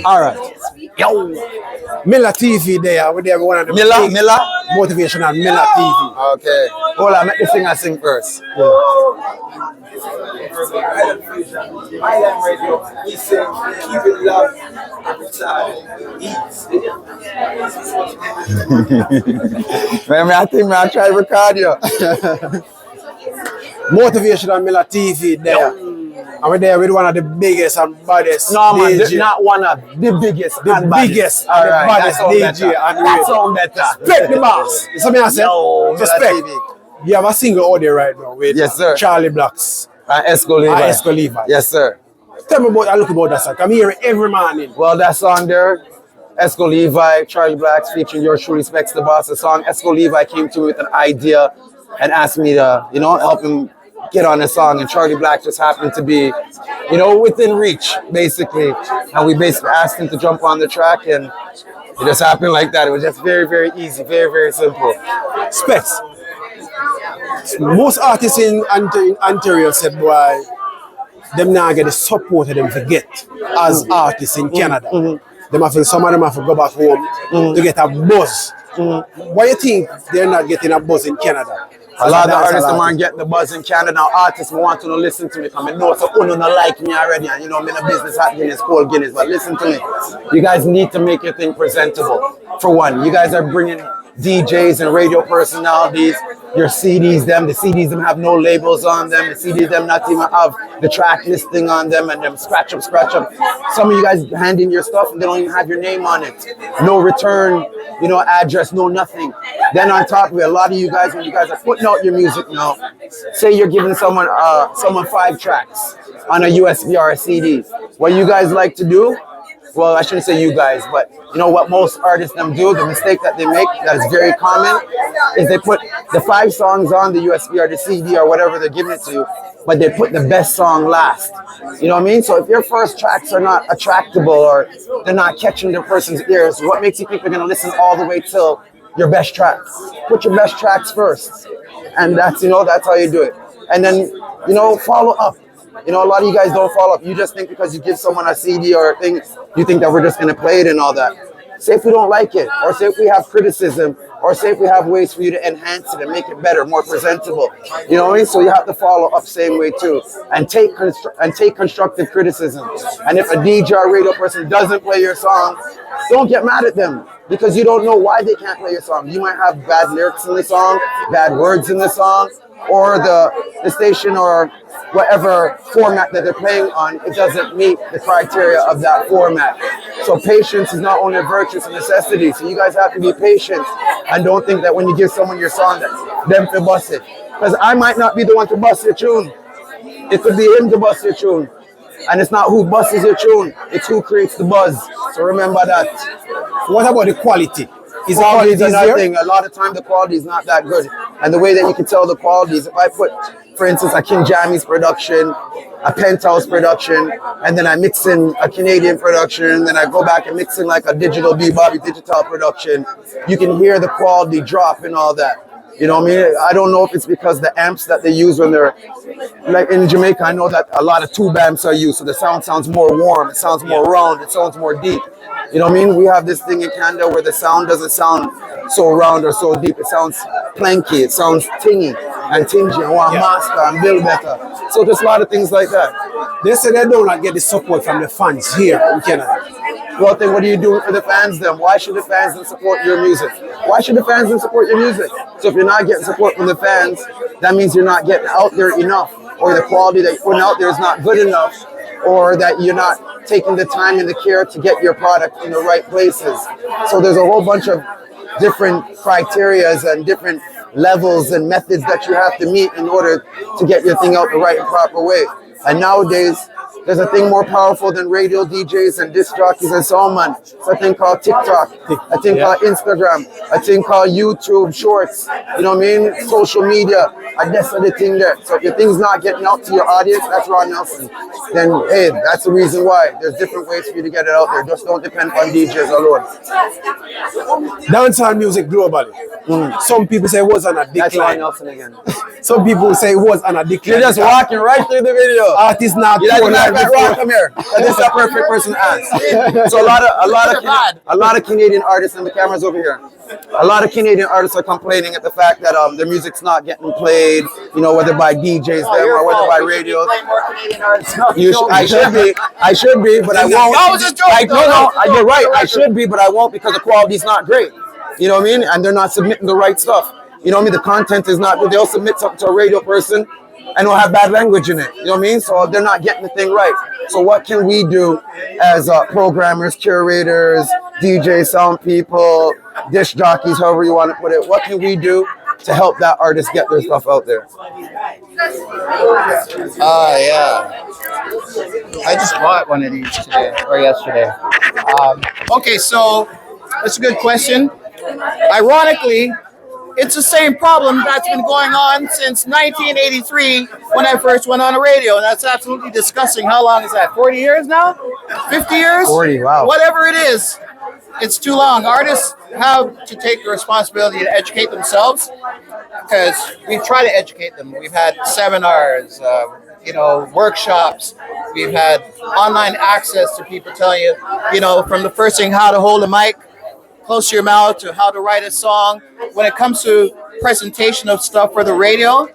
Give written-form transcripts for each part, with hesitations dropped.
All right. Yo. Miller TV there. We're there with one of the Miller? motivational Miller TV. Okay. Hold on, let the singer sing first. Yeah. Island Radio, we sing, keep it love, every time, Man, I think I try to record you. Motivational Miller TV there. And we're there with one of the biggest and baddest No, man, DJ. not one of the biggest. The biggest and the baddest DJ. That sound better. Respect the boss. You see me I said? Yo, Respect. You have a single audio right now with Yes, sir. Charlie Blacks. Esco Levi. Esco Levi. Yes, sir. Tell me about that song. I'm hearing every morning. Well, that song there, Esco Levi, Charlie Blacks featuring yours truly, Spex the Boss. The song Esco Levi came to me with an idea and asked me to, help him get on the song. And Charlie Black just happened to be, within reach, basically. And we basically asked him to jump on the track, and it just happened like that. It was just very, very easy, very, very simple. Spex. Most artists in Ontario said, boy, them now get the support of them to get as artists in Canada. Some of them have to go back home to get a buzz. Why do you think they're not getting a buzz in Canada? A lot of the artists aren't getting the buzz in Canada. Now artists want to listen to me because I know so don't like me already, and I'm in a business at Guinness, cold Guinness. But listen to me, you guys need to make your thing presentable. For one, you guys are bringing DJs and radio personalities, your CDs, the CDs them have no labels on them, the CDs them not even have the track listing on them, and them scratch up. Some of you guys hand in your stuff and they don't even have your name on it. No return, address, no nothing. Then on top of it, a lot of you guys, when you guys are putting out your music now, say you're giving someone 5 tracks on a USB or a CD. What you guys like to do, well, I shouldn't say you guys, but you know what most artists them do, the mistake that they make that is very common, is they put the 5 songs on the USB or the CD or whatever they're giving it to you, but they put the best song last. You know what I mean? So if your first tracks are not attractable or they're not catching the person's ears, what makes you think they're gonna listen all the way till your best tracks? Put your best tracks first. And that's how you do it. And then, follow up. A lot of you guys don't follow up. You just think because you give someone a CD or a thing, you think that we're just going to play it and all that. Say if we don't like it, or say if we have criticism, or say if we have ways for you to enhance it and make it better, more presentable. You know what I mean? So you have to follow up same way too, and take constructive criticism. And if a DJ or radio person doesn't play your song, don't get mad at them because you don't know why they can't play your song. You might have bad lyrics in the song, bad words in the song, or the station or whatever format that they're playing on, it doesn't meet the criteria of that format. So patience is not only a virtue, it's a necessity. So you guys have to be patient and don't think that when you give someone your song that them to bust it. Because I might not be the one to bust your tune. It could be him to bust your tune. And it's not who busts your tune, it's who creates the buzz. So remember that. What about the quality? Is quality is another thing. A lot of time the quality is not that good. And the way that you can tell the quality is if I put, for instance, a King Jammy's production, a Penthouse production, and then I mix in a Canadian production, and then I go back and mix in like a digital B-Bobby digital production, you can hear the quality drop and all that. You know what I mean? I don't know if it's because the amps that they use when they're, like in Jamaica, I know that a lot of tube amps are used, so the sound sounds more warm, it sounds more round, it sounds more deep. You know what I mean? We have this thing in Canada where the sound doesn't sound so round or so deep. It sounds planky, it sounds tingy and tingy. I want master and build better. So just a lot of things like that. They say they don't get the support from the fans here in Canada. Well, then what are you doing for the fans then? Why should the fans then support your music? Why should the fans then support your music? So if you're not getting support from the fans, that means you're not getting out there enough, or the quality that you're putting out there is not good enough, or that you're not taking the time and the care to get your product in the right places. So there's a whole bunch of different criterias and different levels and methods that you have to meet in order to get your thing out the right and proper way. And nowadays, there's a thing more powerful than radio DJs and disc jockeys and so on. It's a thing called TikTok, a thing called Instagram, a thing called YouTube Shorts, you know what I mean? Social media, and that's the thing there. So if your thing's not getting out to your audience, that's Ron Nelson, then hey, that's the reason why. There's different ways for you to get it out there. Just don't depend on DJs alone. Dancehall music globally. Some people say it was on a decline. That's Ron Nelson again. Some people say it was an addiction. You're just walking right through the video. Artists not You like poor like that before. rock? Come here. This is a perfect person to ask. So a lot of Canadian artists, and the camera's over here. A lot of Canadian artists are complaining at the fact that their music's not getting played. You know, whether by DJs them or whether by radio. Play more Canadian artists. I should be, but I won't. That was a joke. You're right. I should be, but I won't because the quality's not great. You know what I mean? And they're not submitting the right stuff. You know what I mean? The content is not good. They'll submit something to a radio person and they'll have bad language in it. You know what I mean? So they're not getting the thing right. So what can we do as programmers, curators, DJs, sound people, disc jockeys, however you want to put it? What can we do to help that artist get their stuff out there? Yeah. I just bought one of these today or yesterday. Okay, so that's a good question. Ironically, it's the same problem that's been going on since 1983 when I first went on the radio, and that's absolutely disgusting. How long is that? 40 years now? 50 years? 40, wow. Whatever it is, it's too long. Artists have to take the responsibility to educate themselves because we try to educate them. We've had seminars, workshops. We've had online access to people telling you, from the first thing, how to hold a mic close to your mouth to how to write a song. When it comes to presentation of stuff for the radio,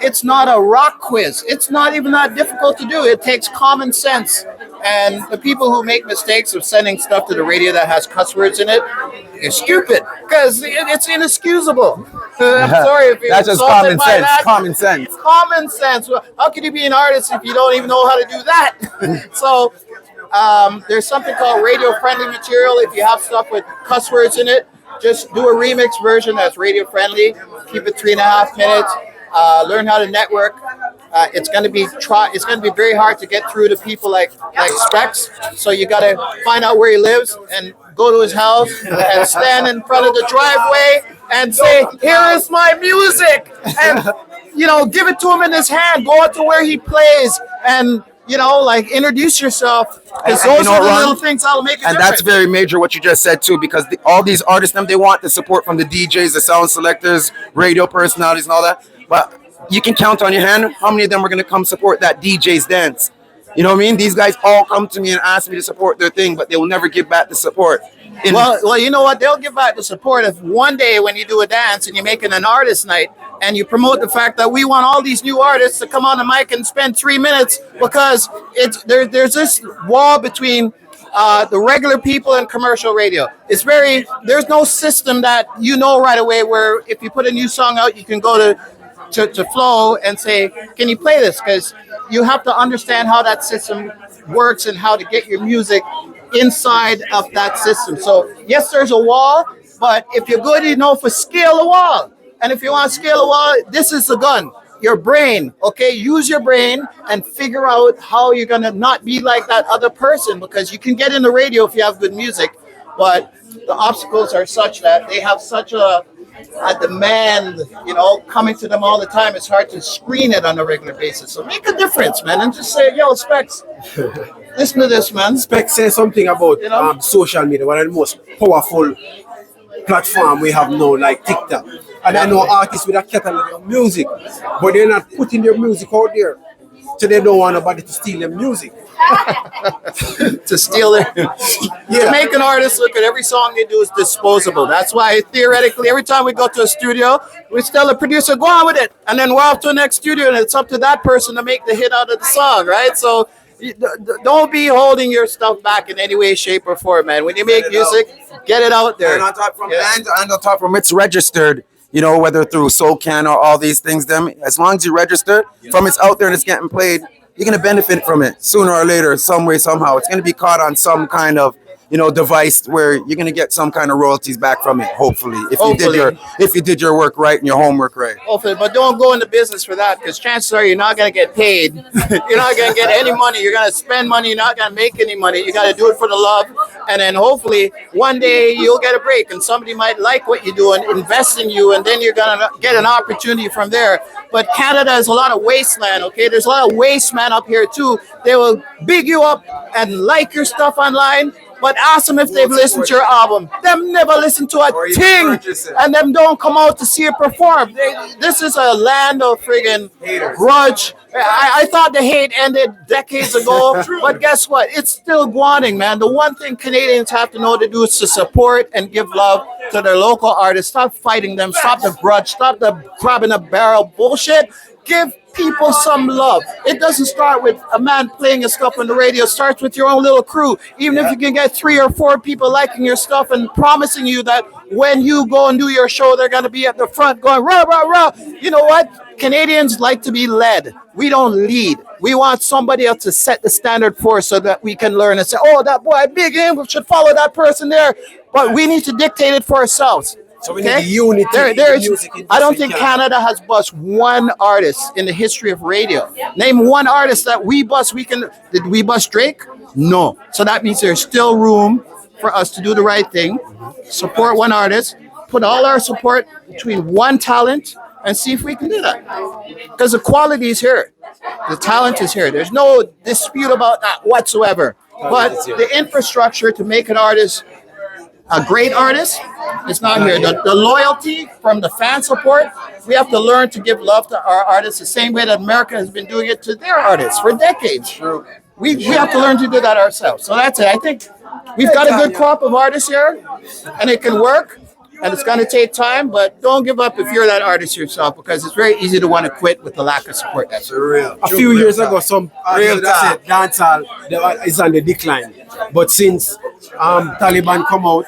it's not a rock quiz. It's not even that difficult to do. It takes common sense. And the people who make mistakes of sending stuff to the radio that has cuss words in it, you're stupid because it's inexcusable. I'm sorry if you're That's just insulted common by sense. that. Common sense. Common sense. Well, how can you be an artist if you don't even know how to do that? So there's something called radio-friendly material. If you have stuff with cuss words in it, just do a remix version that's radio-friendly. Keep it 3.5 minutes. Learn how to network. It's going to be very hard to get through to people like Spex. So you got to find out where he lives and go to his house and stand in front of the driveway and say, "Here is my music," and give it to him in his hand. Go out to where he plays and introduce yourself. Because those are the little things that'll make a difference. And that's very major what you just said too, because all these artists, they want the support from the DJs, the sound selectors, radio personalities, and all that. But you can count on your hand how many of them are going to come support that DJ's dance. You know what I mean? These guys all come to me and ask me to support their thing, but they will never give back the support. Well, you know what? They'll give back the support if one day when you do a dance and you're making an artist night and you promote the fact that we want all these new artists to come on the mic and spend 3 minutes because there's this wall between the regular people and commercial radio. There's no system that right away where if you put a new song out, you can go to Flow and say, can you play this? Because you have to understand how that system works and how to get your music inside of that system. So yes, there's a wall, but if you're good enough for scale a wall, and if you want to scale a wall, this is the gun. Your brain, okay? Use your brain and figure out how you're going to not be like that other person, because you can get in the radio if you have good music, but the obstacles are such that they have such a demand, coming to them all the time. It's hard to screen it on a regular basis. So make a difference, man, and just say, yo, Spex, listen to this, man. Spex says something about social media, one of the most powerful platform we have now, like TikTok. And I know artists with a catalog of music, but they're not putting their music out there. So they don't want nobody to steal their music. To steal it. To make an artist look at every song they do is disposable. That's why theoretically every time we go to a studio, we tell the producer, go on with it. And then we're off to the next studio and it's up to that person to make the hit out of the song, right? So don't be holding your stuff back in any way, shape, or form, man. When you make music, get it out there. And on top from it's registered, whether through SoCan or all these things, as long as you register, from it's out there and it's getting played, you're going to benefit from it sooner or later, some way, somehow. It's going to be caught on some kind of, device where you're going to get some kind of royalties back from it, hopefully, if you did your work right and your homework right. Hopefully, but don't go into business for that, because chances are you're not going to get paid. You're not going to get any money. You're going to spend money. You're not going to make any money. You got to do it for the love. And then hopefully one day you'll get a break and somebody might like what you do and invest in you, and then you're going to get an opportunity from there. But Canada is a lot of wasteland, okay? There's a lot of waste man up here too. They will big you up and like your stuff online, but ask them if they've listened to your album. Them never listen to a even thing, purchase it. and them don't come out to see it perform. This is a land of friggin' Haters. grudge. I thought the hate ended decades ago, but guess what? It's still going, man. The one thing Canadians have to know to do is to support and give love to their local artists. Stop fighting them. Stop the grudge. Stop the grabbing a barrel bullshit. Give people some love. It doesn't start with a man playing your stuff on the radio. It starts with your own little crew. Even if you can get 3 or 4 people liking your stuff and promising you that when you go and do your show, they're going to be at the front going, rah, rah, rah. You know what? Canadians like to be led. We don't lead. We want somebody else to set the standard for us so that we can learn and say, oh, that boy, big him, we should follow that person there. But we need to dictate it for ourselves. So we need unity. in the music industry I don't think in Canada. Canada has bust one artist in the history of radio. Name one artist that we bust. Did we bust Drake? No. So that means there's still room for us to do the right thing, support one artist, put all our support between one talent, and see if we can do that. Because the quality is here. The talent is here. There's no dispute about that whatsoever. But the infrastructure to make an artist a great artist is not here. The loyalty from the fan support, we have to learn to give love to our artists the same way that America has been doing it to their artists for decades. We have to learn to do that ourselves. So that's it. I think we've got a good crop of artists here, and it can work, and it's going to take time, but don't give up if you're that artist yourself, because it's very easy to want to quit with the lack of support. That's real. A few years ago, some artists said dancehall is on the decline. But since Taliban come out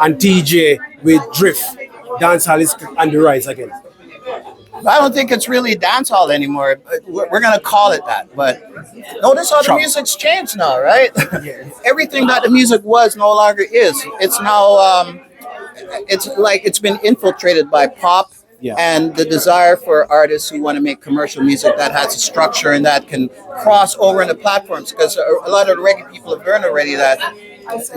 and TJ with Drift, dancehall is on the rise again. I don't think it's really dancehall anymore. We're going to call it that. But notice how the music's changed now, right? Everything that the music was no longer is. It's now, it's like it's been infiltrated by pop and the desire for artists who want to make commercial music that has a structure and that can cross over into platforms. Because a lot of the reggae people have learned already that,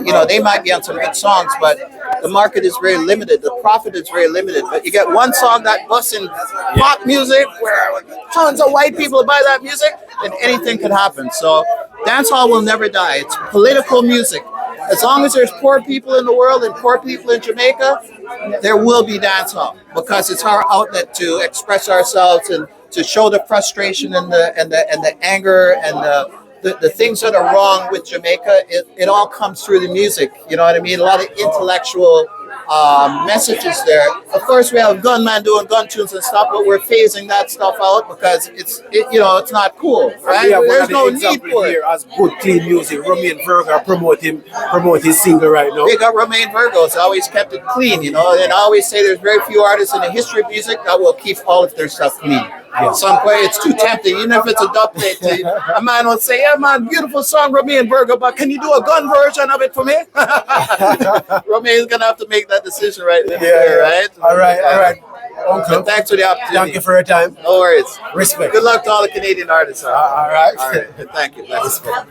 you know, they might be on some good songs, but the market is very limited. The profit is very limited. But you get one song that busts in pop music where tons of white people buy that music, and anything can happen. So dancehall will never die. It's political music. As long as there's poor people in the world and poor people in Jamaica, there will be dancehall, because it's our outlet to express ourselves and to show the frustration and the anger and the things that are wrong with Jamaica. It all comes through the music. You know what I mean? A lot of intellectual messages there. Of course, we have Gunman doing gun tunes and stuff, but we're phasing that stuff out because it's not cool, right? We have There's no one of the need examples for it. here as good clean music. Romain Virgo promote his single right now. We got Romain Virgo's always kept it clean, you know, and I always say there's very few artists in the history of music that will keep all of their stuff clean. At some point, it's too tempting, even if it's a dub plate. A man will say, yeah, man, beautiful song, Romain Virgo, but can you do a gun version of it for me? Romain's going to have to make that decision right then, right? All right. Uncle, But thanks for the opportunity. thank you for your time. No worries. Respect. Good luck to all the Canadian artists. All right. All right. Thank you. Respect.